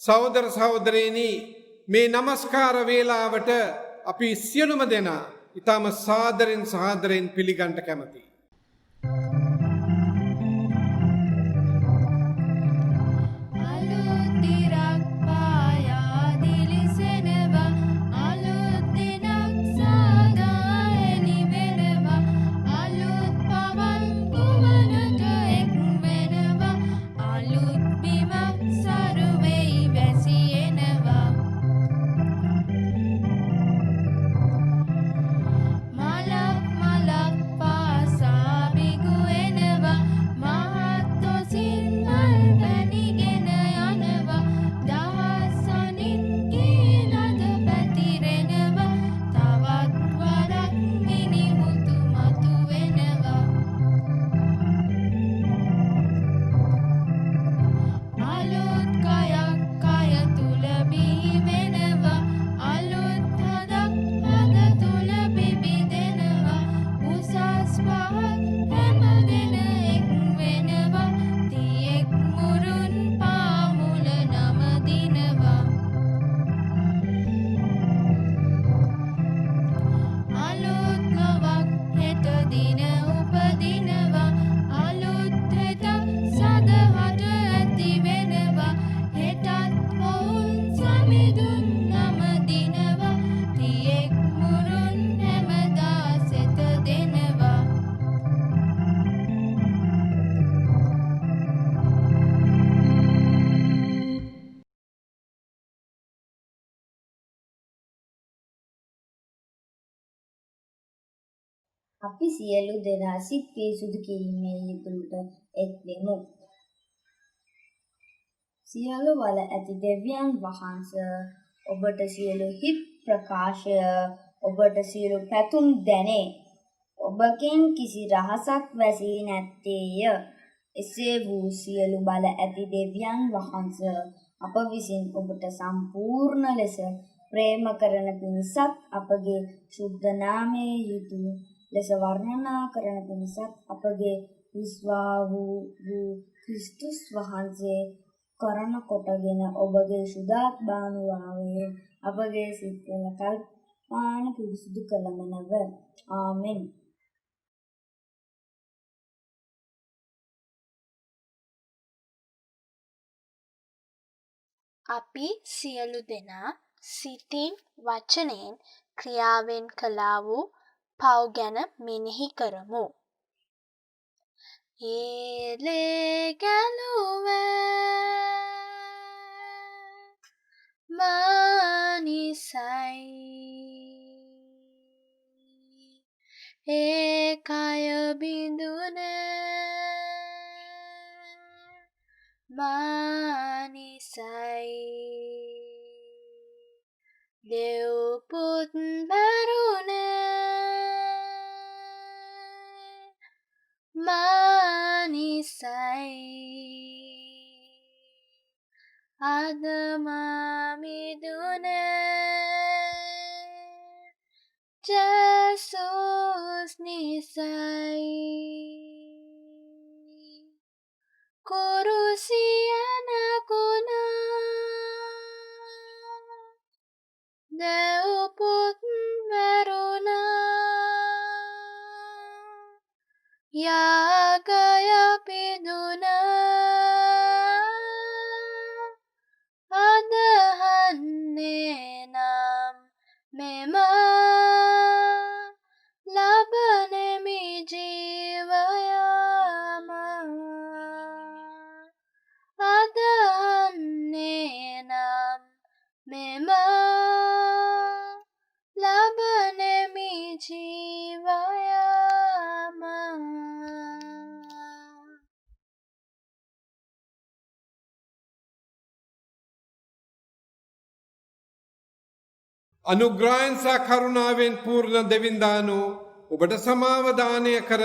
සහෝදර සහෝදරයනි මේ নমස්කාර වේලාවට අපි සියලුම දෙනා ඊටම සාදරෙන් සාදරෙන් පිළිගන්න කැමතියි. අපි සියලු දෙනා සිත් පිරිසුදු කිරීමේ යෙදුමට එක් වෙමු. සියලු වල ඇති දෙවියන් වහන්සේ ඔබට සියලු හිත් ප්‍රකාශය ඔබට සියලු පැතුම් දැනේ. ඔබගෙන් කිසි රහසක් වැසී නැත්තේය. එසේ වූ සියලු බල ඇති දෙවියන් වහන්සේ අප විසින් ඔබට සම්පූර්ණ ලෙස ප්‍රේම කරන පිණිසත් අපගේ ශුද්ධ නාමයේ යුතු ලෙස වර්ණනා කරන පිණිසත් අපගේ විශ්වා වූ ක්‍රිස්තුස් වහන්සේ කරන කොටගෙන ඔබගේ සුදාත්භානුභාවයේ අපගේ සිත්වල කල්පාන පිරිසුදු කළමනව. ආමෙන්. අපි සියලු දෙනා සිතින් වචනයෙන් ක්‍රියාවෙන් කළා වූ පව් ගැන මෙනෙහි කරමු. ඒලේ ගැලුවේ මානිසයි ඒකය බිඳුනේ මානිසයි දෙව් පුත් බැරුනේ මානිසයි අද මා මිදුනේ ජේසුස් නිසයි කුරුසිය නැගුණා දෙව් පුත් මැරුණා යාගය පිදුනා අදහන්නේ නම් මෙම ලබනෙමි ජීවයම අදහන්නේ නම් මෙම ලබනෙමි ජීවයම. අනුග්‍රහයෙන් සහ කරුණාවෙන් පූර්ණ දෙවින්දානු ඔබට සමාව දානය කර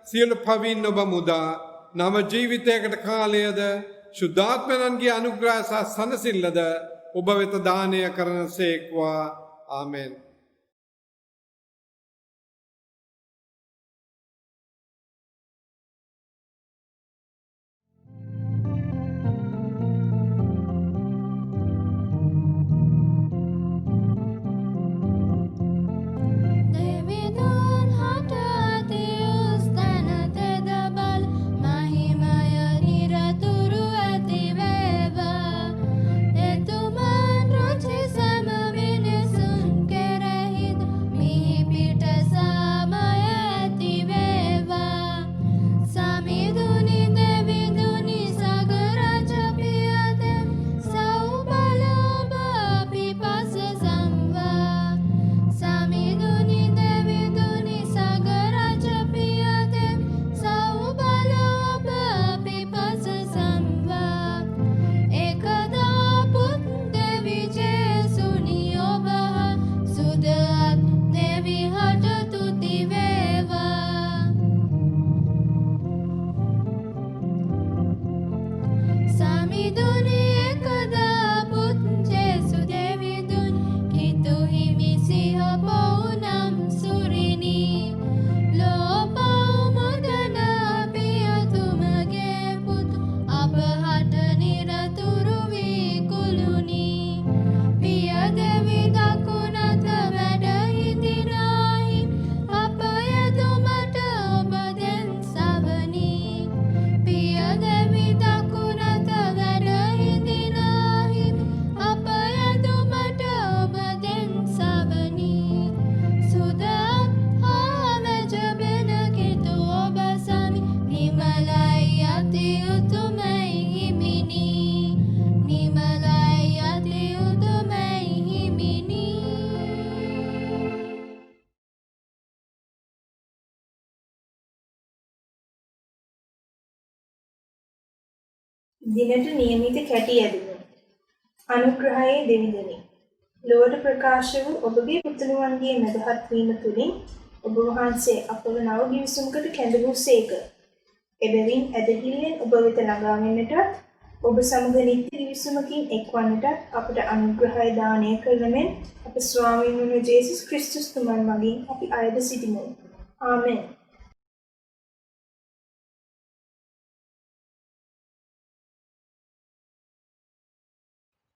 සියලු පවින් ඔබ මුදා නව ජීවිතයකට කාලයද ශුද්ධාත්මයන්ගේ අනුග්‍රහය සහ සනසිල්ලද ඔබ වෙත දානය කරන සේක්වා. ආමෙන්. දිනට નિયમિත කැටි ඇදුණු අනුග්‍රහයේ දෙවිදෙනි. ලොවට ප්‍රකාශ වූ ඔබගේ පුතුණුවන්ගේ මැදහත් වීම තුලින් ඔබ වහන්සේ අපව නව ගිවිසුමකට කැඳවූසේක. එබැවින් ඇදහිල්ලෙන් ඔබ වෙත ළඟා වෙන්නටත් ඔබ සමග නිත්‍ය ගිවිසුමකින් එක්වන්නටත් අපට අනුග්‍රහය දානය කරන මෙන් අප ස්වාමීන් වහන්සේ ජේසුස් ක්‍රිස්තුස් තුමන් මගින් අපි අයද සිටිමු. ආමෙන්.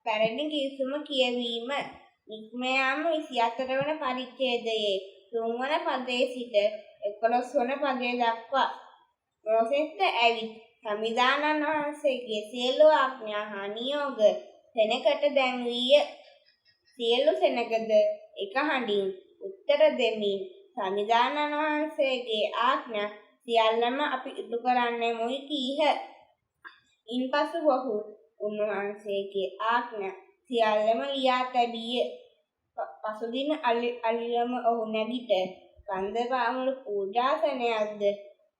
පැරණි ගිවිසුම කියවීම නික්මයාම 24 වන පරිච්ඡේදයේ 3 වන පදයේ සිට 11 වන පදය දක්වා මොසෙස්ට ඇවිත් සමිදානන් වහන්සේගේ සියලු ආඥා හා නියෝග සෙනකට දැන්විය. සියලු සෙනගද එක හඬින් උත්තර දෙමින් සමිදානන් වහන්සේගේ ආඥා සියල්ලම අපි ඉටු කරන්නෙමුයි කීහ. ඉන්පසු ඔහු උන්වහන්සේගේ ආඥා සියල්ලම ලියා තැබිය. පසුදින අලියම ඔහු නැගිට කන්දපාමුළු පූජාසනයක්ද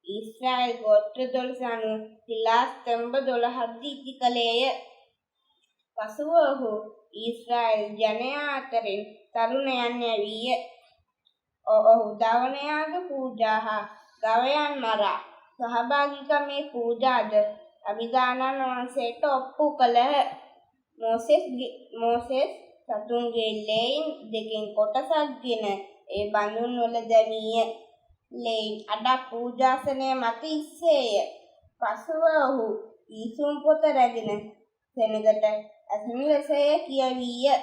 ඊශ්‍රායල් ගෝත්‍ර 12 අනුව ශිලා ස්තම්භ 12ක් ඉදි කළේය. පසුව ඔහු ඊශ්‍රායල් ජනයා අතරින් තරුණයන් යැවීය. ඔහු දවනයාග පූජා හා ගවයන් මරා සහභාගීකමේ පූජාද අභිදානන් වහන්සේට ඔප්පු කළහ. මෝසෙස් සතුන්ගේ ලේයින් දෙකෙන් කොටසක්ගෙන ඒ බඳුන් වල දැමීය. ලේයින් අඩක් පූජාසනය මත ඉස්සේය. පසුව ඔහු ඊසුම් පොත රැගෙන සෙනගට අසන ලෙසය කියවීය.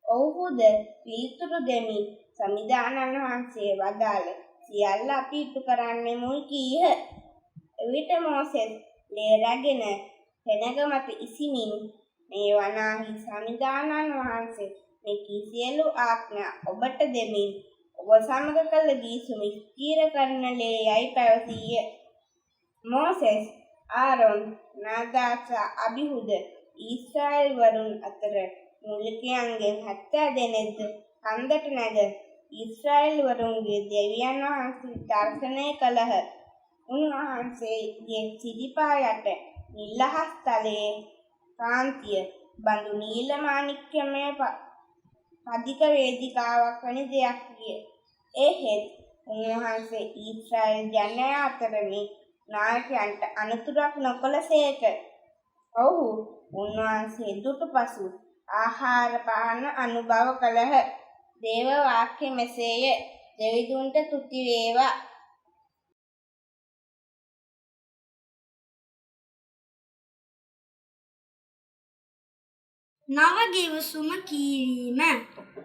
ඔහුද පිළිතුරු දෙමින් සමිදානන් වහන්සේ වදාළ සියල්ල අපි ඉටු කරන්නෙමුයි කීහ. එවිට මෝසෙස් ලේ රැගෙන සෙනග මත ඉසිමින් මේ වනාහි සමිදානන් වහන්සේ මේ සියලු ආඥා ඔබට දෙමින් ඔබ සමග කළ ගිවිසුම ස්ථිර කරන ලේයයි පැවසීය. මෝසෙස් ආරොන් නාදාබ් අබිහුද ඊශ්‍රායල් වරුන් අතර මූලිකයන්ගෙන් 70 දෙනෙක්ද කන්දට නැග ඊශ්‍රායල් වරුන්ගේ දෙවියන් වහන්සේ දර්ශනය කළහ. උන්වහන්සේගේ සිරිපා යට නිල්ලහස් තලයේ කාන්තිය බඳු නීල මාණික්‍යමය පදික වේදිකාවක් වැනි දෙයක් විය. එහෙත් උන්වහන්සේ ඊශ්‍රායල් ජනයා අතරේ නායකයන්ට අනුතුරක් නොකළසේක. ඔහු උන්වහන්සේ දුටු පසු ආහාර පාන අනුභව කළහ. දේව වාක්‍ය මෙසේය. දෙවිඳුන්ට තුති වේවා. නව ගිවිසුම කියවීම.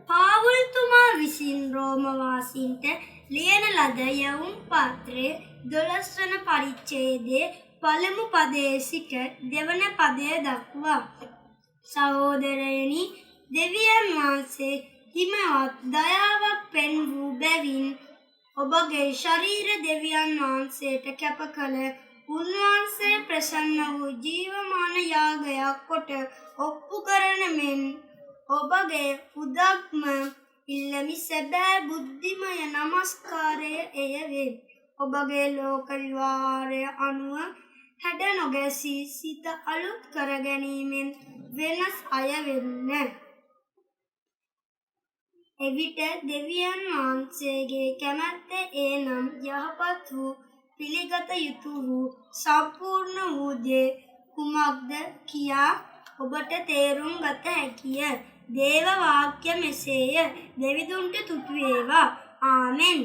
පාවුල්තුමා විසින් රෝම වාසීන්ට ලියන ලද යවුම් පත්‍රයේ 12 වන පරිච්ඡේදයේ පළමු පදයේ සිට දෙවන පදය දක්වා. සහෝදරයනි, දෙවියන් වහන්සේ හිමවත් දයාවක් පෙන් වූ බැවින් ඔබගේ ශරීර දෙවියන් වහන්සේට කැප කළ උන්වහන්සේ ප්‍රසන්න වූ ජීවමාන යාගයක් කොට ඔප්පු කරන මෙන් ඔබගේ උදක්ම ඉල්ලමි සැබෑ බුද්ධිමය නමස්කාරය එය වේ. ඔබගේ ලෝක විවහාරය අනුව හැඩ නොගැසී සිත අලුත් කර ගැනීමෙන් වෙනස් අය වෙන්න. එවිට දෙවියන් වහන්සේගේ කැමැත්ත එනම් යහපත් වූ පිළිගත යුතු වූ සම්පූර්ණ වූ දේ කුමක්ද කියා ඔබට තේරුම් ගත හැකිය. දේව වාක්‍ය මෙසේය. දෙවිඳුන්ට තුති වේවා. ආමෙන්.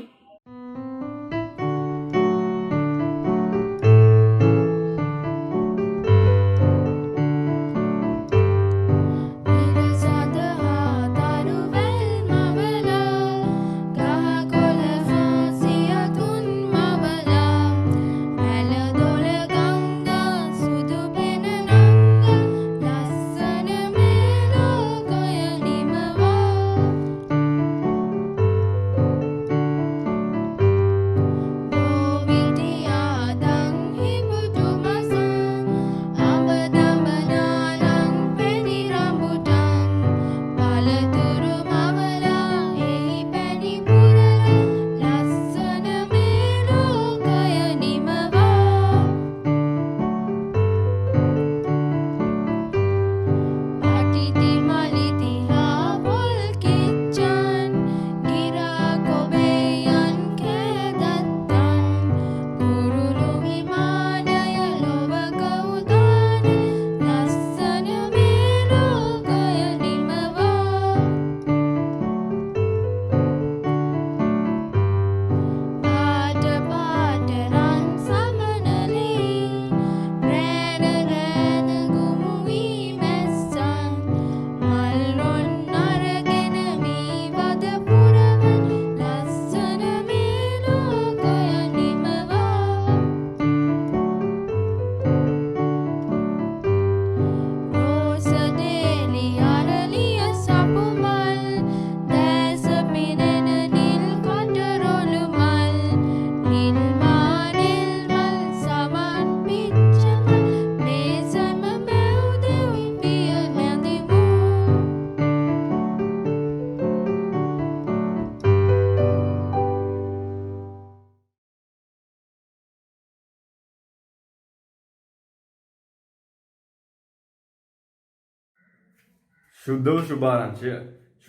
ශුද්ධ වූ ශුභාරංචිය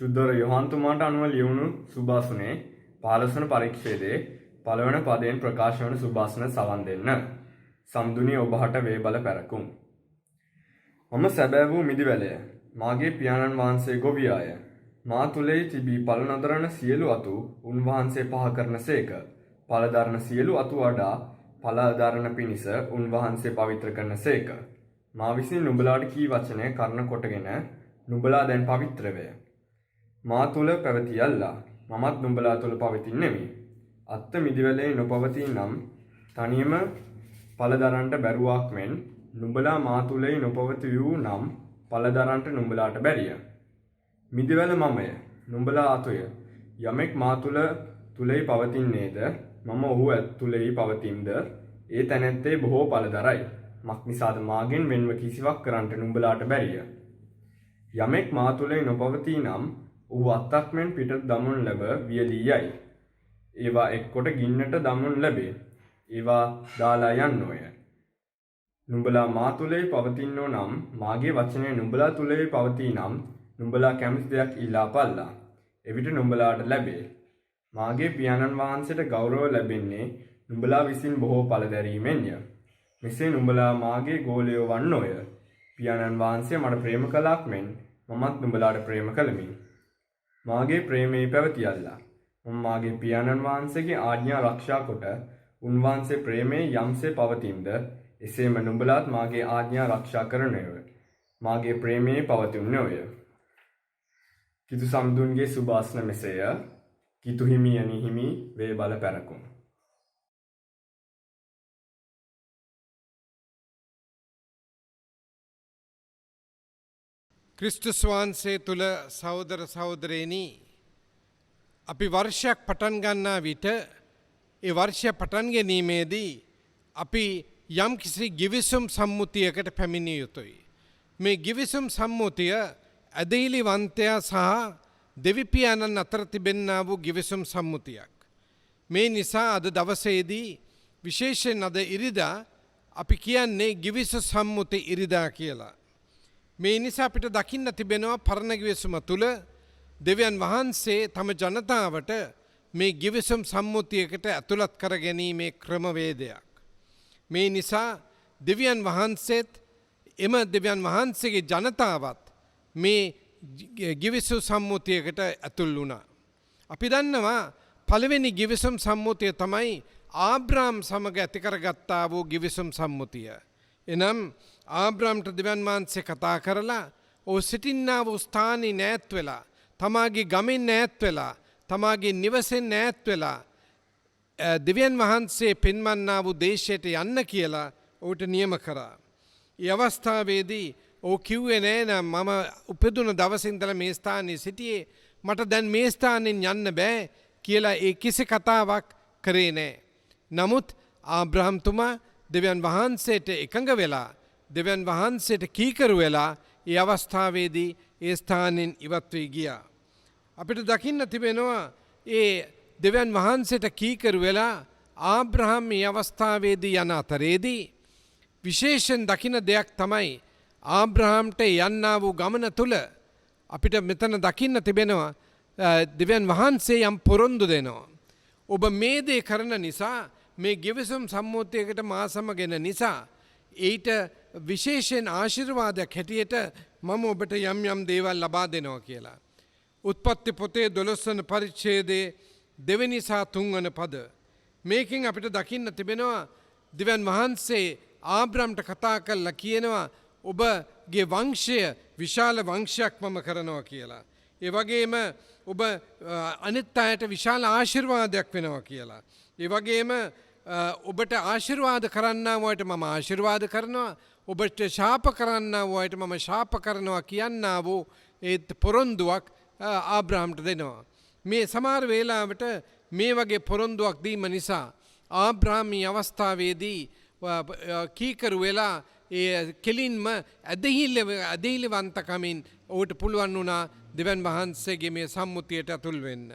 ශුද්ධවර යොහන්තුමාට අනුව ලියවුණු සුභාසනේ 15 වන පරිච්ඡේදයේ පළවන පදයෙන් ප්‍රකාශ වන සුභාසන සවන් දෙන්න. සම්දුනිය ඔබහට වේ බල පැරකුම්. මම සැබෑ වූ මිදිවැලය. මාගේ පියාණන් වහන්සේ ගොවියාය. මා තුලේ තිබී පළ නොදරන සියලු අතු උන්වහන්සේ පහ කරනසේක. පළ දරන සියලු අතු වඩා පළ දරන පිණිස උන්වහන්සේ පවිත්‍ර කරනසේක. මා විසින් නුඹලාට කී වචනය කරන කොටගෙන නුඹලා දැන් පවිත්‍ර වේ. මා තුල පැවතියල්ලා මමත් නුඹලා තුල පවතින්නෙමි. අත්ත මිදිවැලේ නොපවතී නම් තනියම පළ දරන්නට බැරුවක් මෙන් නුඹලා මා තුලේ නොපවති වූ නම් පළ දරන්නට නුඹලාට බැරිය. මිදිවැල මමය නුඹලා අතුය. යමෙක් මා තුලේ පවතින්නේද මම ඔහු තුලෙහි පවතිම්ද ඒ තැනැත්තේ බොහෝ පළ දරයි. මක්නිසාද මාගෙන් මෙන්ව කිසිවක් කරන්නට නුඹලාට බැරිය. යමෙක් මා තුලේ නොපවතී නම් ඔහු අත්තක් මෙන් පිටත දමනු ලැබ වියලී යයි. ඒවා එක්කොට ගින්නට දමනු ලැබේ. ඒවා දාලා යන්නෝය. නුඹලා මා තුලේ පවතින්නෝ නම් මාගේ වචනය නුඹලා තුලේ පවතී නම් නුඹලා කැමති දෙයක් ඉල්ලා පල්ලා. එවිට නුඹලාට ලැබේ. මාගේ පියාණන් වහන්සේට ගෞරව ලැබෙන්නේ නුඹලා විසින් බොහෝ පළ දැරීමෙන්ය. මෙසේ නුඹලා මාගේ ගෝලයෝ වන්නෝය. පියාණන් වහන්සේ මට ප්‍රේම කළාක් මෙන් මමත් නුඹලාට ප්‍රේම කළෙමි. මාගේ ප්‍රේමයේ පැවතියල්ලා. මම මාගේ පියාණන් වහන්සේගේ ආඥා ආරක්ෂා කොට උන්වහන්සේ ප්‍රේමයේ යම්සේ පවතිම්ද එසේම නුඹලාත් මාගේ ආඥා ආරක්ෂා කරනෝය. මාගේ ප්‍රේමයේ පවතින්නෝය. කිතු සම්දුන්ගේ සුභාසන මෙසේය. කිතු හිමි අනිහිමි වේ බල පැරකුම්. ක්‍රිස්තුස් වහන්සේ තුළ සහෝදර සහෝදරයනි අපි වර්ෂයක් පටන් ගන්නා විට ඒ වර්ෂය පටන් ගැනීමේදී අපි යම් කිසි ගිවිසුම් සම්මුතියකට පැමිණිය යුතුයි. මේ ගිවිසුම් සම්මුතිය ඇදහිලිවන්තයා සහ දෙවිපියාණන් අතර තිබෙන්නා වූ ගිවිසුම් සම්මුතියක්. මේ නිසා අද දවසේදී විශේෂයෙන් අද ඉරිදා අපි කියන්නේ ගිවිසු සම්මුති ඉරිදා කියලා. මේ නිසා අපිට දකින්න තිබෙනවා පරණ ගිවිසුම තුළ දෙවියන් වහන්සේ තම ජනතාවට මේ ගිවිසුම් සම්මුතියකට ඇතුළත් කර ගැනීමේ ක්‍රමවේදයක්. මේ නිසා දෙවියන් වහන්සේත් එම දෙවියන් වහන්සේගේ ජනතාවත් මේ ගිවිසුම් සම්මුතියකට ඇතුල් වුණා. අපි දන්නවා පළවෙනි ගිවිසුම් සම්මුතිය තමයි ආබ්‍රාම් සමග ඇති කරගත්තා වූ ගිවිසුම් සම්මුතිය. එනම් ආබ්‍රාම්ට දෙවියන් වහන්සේ කතා කරලා ඔහු සිටින්නා වූ ස්ථානයේ නැත් වෙලා තමාගේ ගමෙන් නැත් වෙලා තමාගේ නිවසෙන් නැත් වෙලා දෙවියන් වහන්සේ පෙන්වන්නා වූ දේශයට යන්න කියලා ඔහුට නියම කරා. ඒ අවස්ථාවේදී ඔහු කිව්වේ නෑ නම් මම උපදුන දවසේ ඉඳලා මේ ස්ථානයේ සිටියේ මට දැන් මේ ස්ථානෙන් යන්න බෑ කියලා ඒ කිසි කතාවක් කරේ නෑ. නමුත් ආබ්‍රහම්තුමා දෙවියන් වහන්සේට එකඟ වෙලා දෙවියන් වහන්සේට කීකරු වෙලා ඒ අවස්ථාවේදී ඒ ස්ථානෙන් ඉවත් වී ගියා. අපිට දකින්න තිබෙනවා ඒ දෙවියන් වහන්සේට කීකරු වෙලා ආබ්‍රහම් මේ අවස්ථාවේදී යන අතරේදී විශේෂයෙන් දකින්න දෙයක් තමයි ආබ්‍රහම්ට යන්නා වූ ගමන තුල අපිට මෙතන දකින්න තිබෙනවා දෙවියන් වහන්සේ යම් පොරොන්දු දෙනවා. ඔබ මේ දේ කරන නිසා මේ ගිවිසුම් සම්මුතියකට මා සමගෙන නිසා ඊට විශේෂයෙන් ආශිර්වාදයක් හැටියට මම ඔබට යම් යම් දේවල් ලබා දෙනවා කියලා. උත්පත්ති පොතේ 12 වන පරිච්ඡේදයේ 2 වෙනි සහ 3 වන පද. මේකෙන් අපිට දකින්න තිබෙනවා දෙවියන් වහන්සේ ආබ්‍රහම්ට කතා කරලා කියනවා ඔබගේ වංශය විශාල වංශයක් මම කරනවා කියලා. ඒ වගේම ඔබ අනිත් අයට විශාල ආශිර්වාදයක් වෙනවා කියලා. ඒ වගේම ඔබට ආශිර්වාද කරන්නා වූ අයට මම ආශිර්වාද කරනවා. ඔබට ශාප කරන්නා වූ අයට මම ශාප කරනවා කියන්නා වූ ඒ පොරොන්දුවක් ආබ්‍රහම්ට දෙනවා. මේ සමහර වේලාවට මේ වගේ පොරොන්දුවක් දීම නිසා ආබ්‍රහම් මේ අවස්ථාවේදී කීකරු වෙලා ඒ කෙලින්ම ඇදහිලිවන්තකමින් ඔහුට පුළුවන් වුණා දෙවියන් වහන්සේගේ මේ සම්මුතියට ඇතුල් වෙන්න.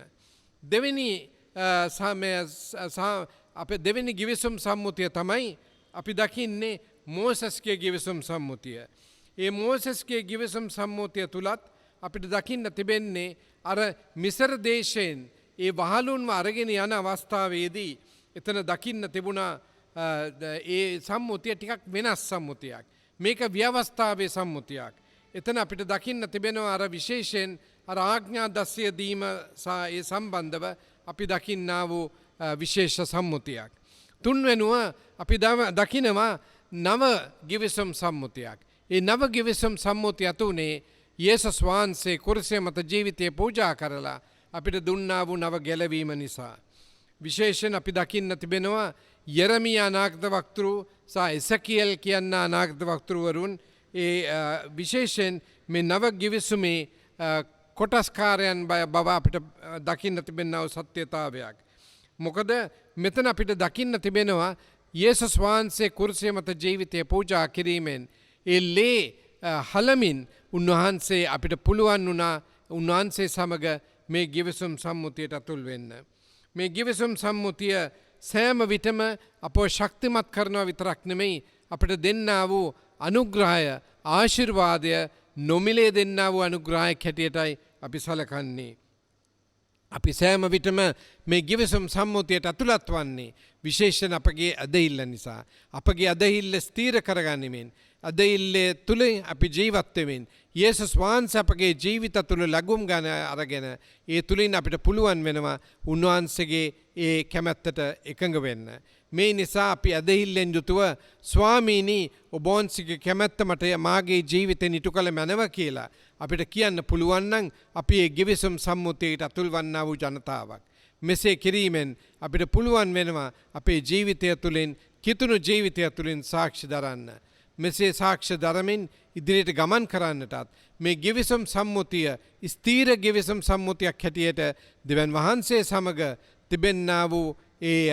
දෙවෙනි ගිවිසුම් සම්මුතිය තමයි අපි දකින්නේ මෝසස්ගේ ගිවිසුම් සම්මුතිය. ඒ මෝසස්ගේ ගිවිසුම් සම්මුතිය තුලත් අපිට දකින්න තිබෙන්නේ අර මිසර දේශයෙන් ඒ වහලුන්ව අරගෙන යන අවස්ථාවේදී එතන දකින්න තිබුණා ඒ සම්මුතිය ටිකක් වෙනස් සම්මුතියක්. මේක ව්‍යවස්ථාවේ සම්මුතියක්. එතන අපිට දකින්න තිබෙනවා අර විශේෂයෙන් අර ආඥා දස්සය දීම සහ ඒ සම්බන්ධව අපි දකින්නා වූ විශේෂ සම්මුතියක්. තුන්වෙනුව අපි දකිනවා නව ගිවිසුම් සම්මුතියක්. ඒ නව ගිවිසුම් සම්මුතිය අතුනේ යේසුස් වහන්සේ කුරුසය මත ජීවිතය පූජා කරලා අපිට දුන්නා වූ නව ගැලවීම නිසා. විශේෂයෙන් අපි දකින්න තිබෙනවා යෙරමියා අනාගත වක්තෘ සහ එසකියල් කියන්න අනාගත වක්තෘවරුන් ඒ විශේෂයෙන් මේ නව ගිවිසුමේ කොටස්කාරයන් බව අපිට දකින්න තිබෙනව සත්‍යතාවයක්. මොකද මෙතන අපිට දකින්න තිබෙනවා යේසුස් වහන්සේ කුරුසය මත ජීවිතය පූජා කිරීමෙන් ඒ ලේ හලමින් උන්වහන්සේ අපිට පුළුවන් වුණා උන්වහන්සේ සමග මේ ගිවිසුම් සම්මුතියට අතුල් වෙන්න. මේ ගිවිසුම් සම්මුතිය සෑම විටම අපෝ ශක්තිමත් කරනවා විතරක් නෙමෙයි අපිට දෙන්නා වූ අනුග්‍රහය ආශිර්වාදය නොමිලේ දෙන්නා වූ අනුග්‍රහයක් හැටියටයි අපි සලකන්නේ. අපි සෑම විටම මේ ගිවිසුම් සම්මුතියට ඇතුළත් වන්නේ විශේෂයෙන් අපගේ අදහිල්ල නිසා. අපගේ අදහිල්ල ස්ථීර කරගනිමින් අදහිල්ලේ තුළ අපි ජීවත් වෙමින් යේසුස් වහන්සේ අපගේ ජීවිත තුළ ලැබුම් ගන්න අරගෙන ඒ තුලින් අපිට පුළුවන් වෙනවා උන්වහන්සේගේ ඒ කැමැත්තට එකඟ වෙන්න. මේ නිසා අපි අදහිල්ලෙන් යුතුව ස්වාමීනි ඔබ වහන්සේගේ කැමැත්ත මට මාගේ ජීවිතේ නිතු කළ මැනව කියලා අපිට කියන්න පුළුවන් නම් අපි ඒ ගිවිසුම් සම්මුතියට අතුල් වන්නා වූ ජනතාවක්. මෙසේ කිරීමෙන් අපිට පුළුවන් වෙනවා අපේ ජීවිතය තුළින් කිතුණු ජීවිතය තුළින් සාක්ෂි දරන්න. මෙසේ සාක්ෂි දරමින් ඉදිරියට ගමන් කරන්නටත් මේ ගිවිසුම් සම්මුතිය ස්ථීර ගිවිසුම් සම්මුතියක් හැටියට දෙවන් වහන්සේ සමග තිබෙන්නා වූ ඒ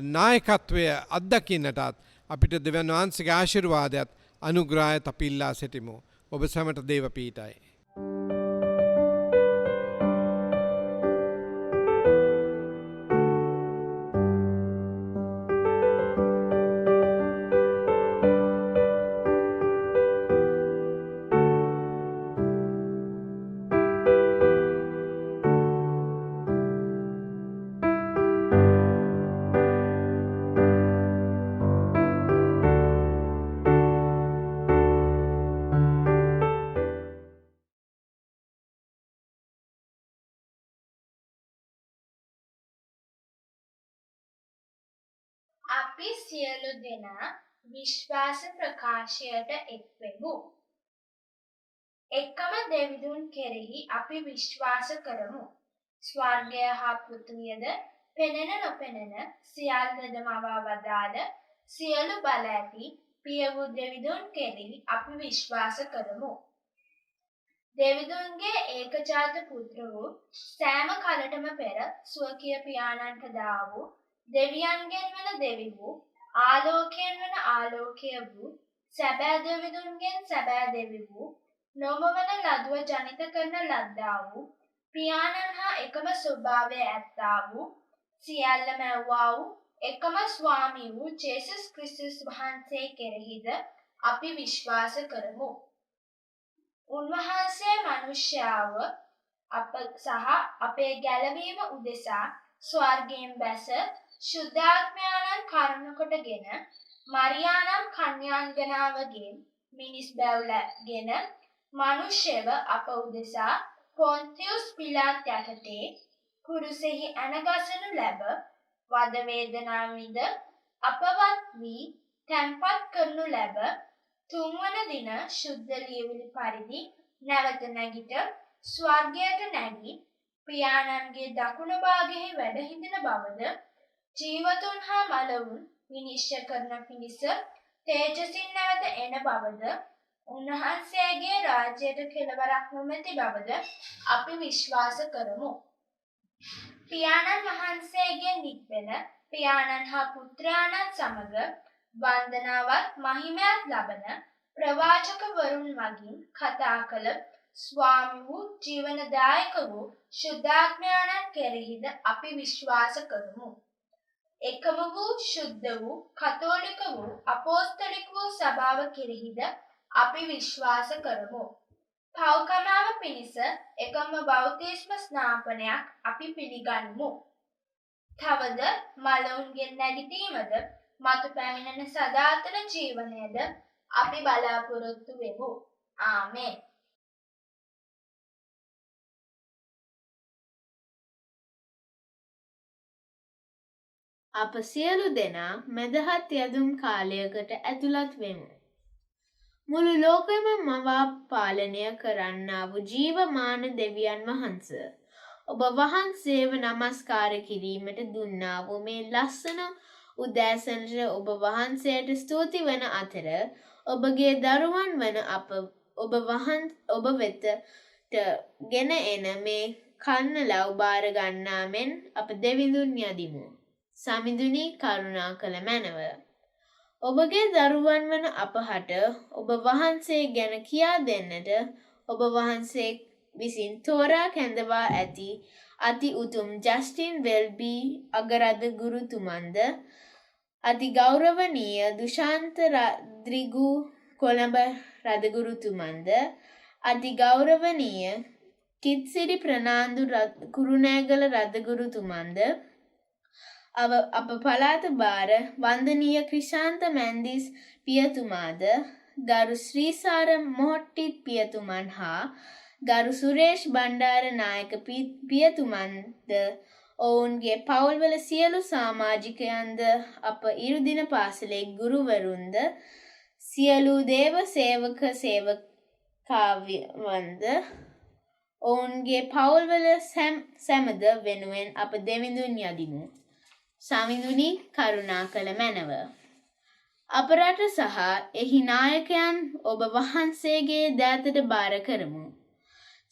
නායකත්වය අත්දකින්නටත් අපිට දෙවන් වහන්සේගේ ආශිර්වාදයත් අනුග්‍රහයත් අපි ඉල්ලා සිටිමු. ඔබ සැමට දේව පීඨයි. අපි සියලු දෙනා විශ්වාස ප්‍රකාශයට එක්වෙමු. එකම දෙවිඳුන් කෙරෙහි අපි විශ්වාස කරමු. ස්වර්ගය හා පෘථිවියද පෙනෙන නොපෙනෙන සියල්ලද මවා වදාළ සියලු බල ඇති පිය වූ දෙවිඳුන් කෙරෙහි අපි විශ්වාස කරමු. දෙවිඳුන්ගේ ඒකජාත පුත්‍ර වූ සෑම කලටම පෙර ස්වකීය පියාණන්ට දා වූ දෙවියන්ගෙන් වන දෙවි වූ ආලෝකයෙන් වන ආලෝකය වූ සැබෑ දෙවිඳුන්ගෙන් සැබෑ දෙවි වූ නොමවන ලදුව ජනිත කරන ලද්දා වූ පියාණන් හා එකම ස්වභාවය ඇත්තා වූ සියල්ලම ඇව්වා වූ එකම ස්වාමී වූ ජේසුස් ක්‍රිස්තුස් වහන්සේ කෙරෙහිද අපි විශ්වාස කරමු. උන්වහන්සේ මනුෂ්‍යාව සහ අපේ ගැලවීම උදෙසා ස්වර්ගයෙන් බැස ශුද්ධාත්මයාණන් කරුණ කොටගෙන මරියානම් කන්‍යාංගනාවගෙන් මිනිස් බැව්ලගෙන මනුෂ්‍යව අප උදෙසා පොන්තියුස් පිලාත් යටතේ කුරුසෙහි ඇනගසනු ලැබ වද වේදනා විඳ අපවත් වී තැන්පත් කරනු ලැබ තුන්වන දින ශුද්ධ ලියවිලි පරිදි නැවත නැගිට ස්වර්ගයට නැගී පියාණන්ගේ දකුණු භාගයෙහි වැඩ හිඳින බවද ජීවතුන් හා මලවුන් විනිශ්චය කරන පිණිස තේජසින් නැවත එන බවද උන්වහන්සේගේ රාජ්‍යයට කෙළවරක් නොමැති බවද අපි විශ්වාස කරමු. පියාණන් වහන්සේගේ නික්වෙන පියාණන් හා පුත්‍රයාණන් සමග වන්දනාවත් මහිමයක් ලබන ප්‍රවාචකවරුන් මගින් කතා කළ ස්වාමි වූ ජීවනදායක වූ ශුද්ධාත්මයාණන් කෙරෙහිද අපි විශ්වාස කරමු. එකම වූ ශුද්ධ වූ කතෝලික වූ අපෝස්තලික වූ සභාව කෙරෙහිද අපි විශ්වාස කරමු. පෞකමාව පිණිස එකම බෞතිස්ම ස්නාපනයක් අපි පිළිගන්මු. තවද මලවුන්ගෙන් නැගිටීමද මතු පැමිණෙන සදාතන ජීවනයද අපි බලාපොරොත්තු වෙමු. ආමේන්. අප සියලු දෙනා මැදහත් යදුම් කාලයකට ඇතුළත් වෙමු. මුළු ලෝකෙම මවා පාලනය කරන්නා වූ ජීවමාන දෙවියන් වහන්ස, ඔබ වහන්සේව නමස්කාර කිරීමට දුන්නා වූ මේ ලස්සන උදෑසනට ඔබ වහන්සේට ස්තුති වන අතර, ඔබගේ දරුවන් වන ඔබ වෙතට ගෙන එන මේ කන්නලව් බාර ගන්නා මෙන් අප දෙවිඳුන් යදිමු. සමිඳුනි කරුණා කළ මැනව. ඔබගේ දරුවන් වන අපහට ඔබ වහන්සේ ගැන කියා දෙන්නට ඔබ වහන්සේ විසින් තෝරා කැඳවා ඇති අති උතුම් ජස්ටින් වෙල්බී අගරද ගුරුතුමන්ද, අති ගෞරවනීය දුෂාන්ත රද්රිගු කොළඹ රදගුරුතුමන්ද, අති ගෞරවනීය කිත්සිරි ප්‍රනාන්දු කුරුණෑගල රදගුරුතුමන්ද, අප පළාත භාර වන්දනීය ක්‍රිෂාන්ත මැන්දිස් පියතුමාද, ගරු ශ්‍රීසාර මොහොට්ටිත් පියතුමන් හා ගරු සුරේෂ් බණ්ඩාර නායක පියතුමන්ද, ඔවුන්ගේ පවුල්වල සියලු සමාජිකයන්ද, අප ඉරුදින පාසලේ ගුරුවරුන්ද, සියලු දේව සේවක සේවකාවන්ද, ඔවුන්ගේ පවුල්වල සැමද වෙනුවෙන් අප දෙවිඳුන් යදිමු. සමිඳුනි කරුණා කළ මැනව. අප රට සහ එහි නායකයන් ඔබ වහන්සේගේ දෑතට බාර කරමු.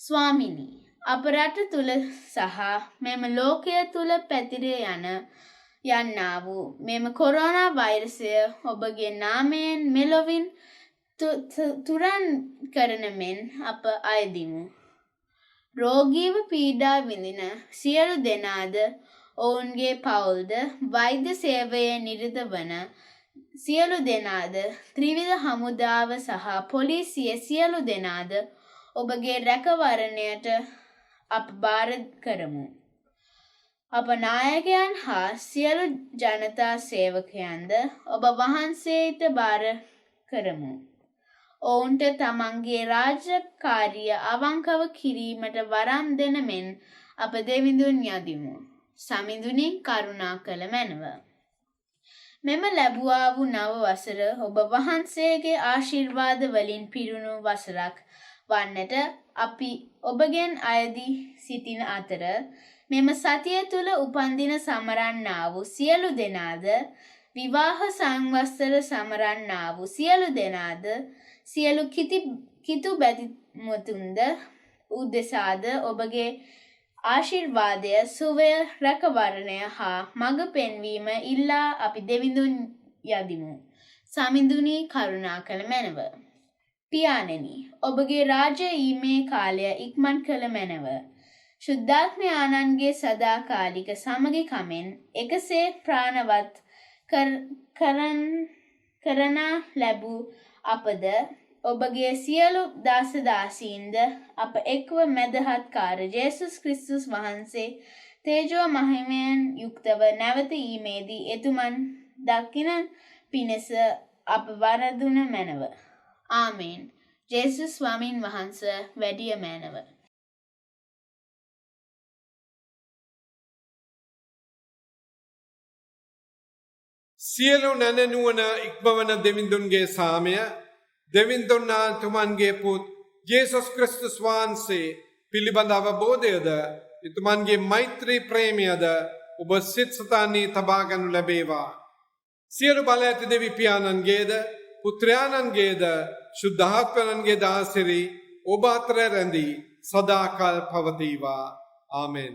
ස්වාමිනි, අප රට තුළ සහ මෙම ලෝකය තුළ පැතිර යන්නා වූ මෙම කොරෝනා වෛරසය ඔබගේ නාමයෙන් මෙලොවින් තුරන් කරන මෙන් අප අයදිමු. රෝගීව පීඩා විඳින සියලු දෙනාද, ඔවුන්ගේ පවුල්ද, වෛද්‍ය සේවයේ නිරත වන සියලු දෙනාද, ත්‍රිවිධ හමුදාව සහ පොලිසිය සියලු දෙනාද ඔබගේ රැකවරණයට අප බාර කරමු. අප නායකයන් හා සියලු ජනතා සේවකයන්ද ඔබ වහන්සේට බාර කරමු. ඔවුන්ට තමන්ගේ රාජකාරිය අවංකව කිරීමට වරම් දෙන මෙන් අප දෙවිඳුන් යදිමු. සමිඳුනි කරුණා කළ මැනව. මෙම ලැබුවා වූ නව වසර ඔබ වහන්සේගේ ආශිර්වාද වලින් පිරුණු වසරක් වන්නට අපි ඔබගෙන් අයදී සිටින අතර, මෙම සතිය තුළ උපන්දින සමරන්නා වූ සියලු දෙනාද, විවාහ සංවත්සර සමරන්නා වූ සියලු දෙනාද, සියලු කිතු බැතිමුතුන්ද උදෙසාද ඔබගේ ආශිර්වාදය, සුවය, රැකවරණය හා මඟ පෙන්වීම ඉල්ලා අපි දෙවිඳුන් යදිමු. සමිඳුනි කරුණා කළ මැනව. පියාණෙනි, ඔබගේ රාජ්‍යීමේ කාලය ඉක්මන් කළ මැනව. ශුද්ධාත්මයාණන්ගේ සදාකාලික සමගිකමෙන් එකසේ ප්‍රාණවත් කරනා ලැබූ අපද, ඔබගේ සියලු දාසදාසීන්ද අප එක්ව මැදහත්කාර ජේසුස් ක්‍රිස්තුස් වහන්සේ තේජෝ මහිමයෙන් යුක්තව නැවත ඊමේදී එතුමන් දකින පිණිස අප වරදුන මැනව. ආමේන්. ජේසුස් ස්වාමින් වහන්ස වැඩිය මැනව. සියලු නැනනුවන ඉක්මවන දෙවිඳුන්ගේ සාමය, දෙවිඳුන්නාතුමන්ගේ පුත් ජේසුස් ක්‍රිස්තුස් වහන්සේ පිළිබඳ අවබෝධයද, එතුමන්ගේ මෛත්‍රී ප්‍රේමයද ඔබ සිත් සතන්නේ තබාගනු ලැබේවා. සියලු බල ඇති දෙවි පියාණන්ගේද, පුත්‍රයාණන්ගේද, ශුද්ධාත්මයන්ගේද ආශිර්වාද ඔබ අතර රැඳී සදාකල් පවතිවා. ආමෙන්.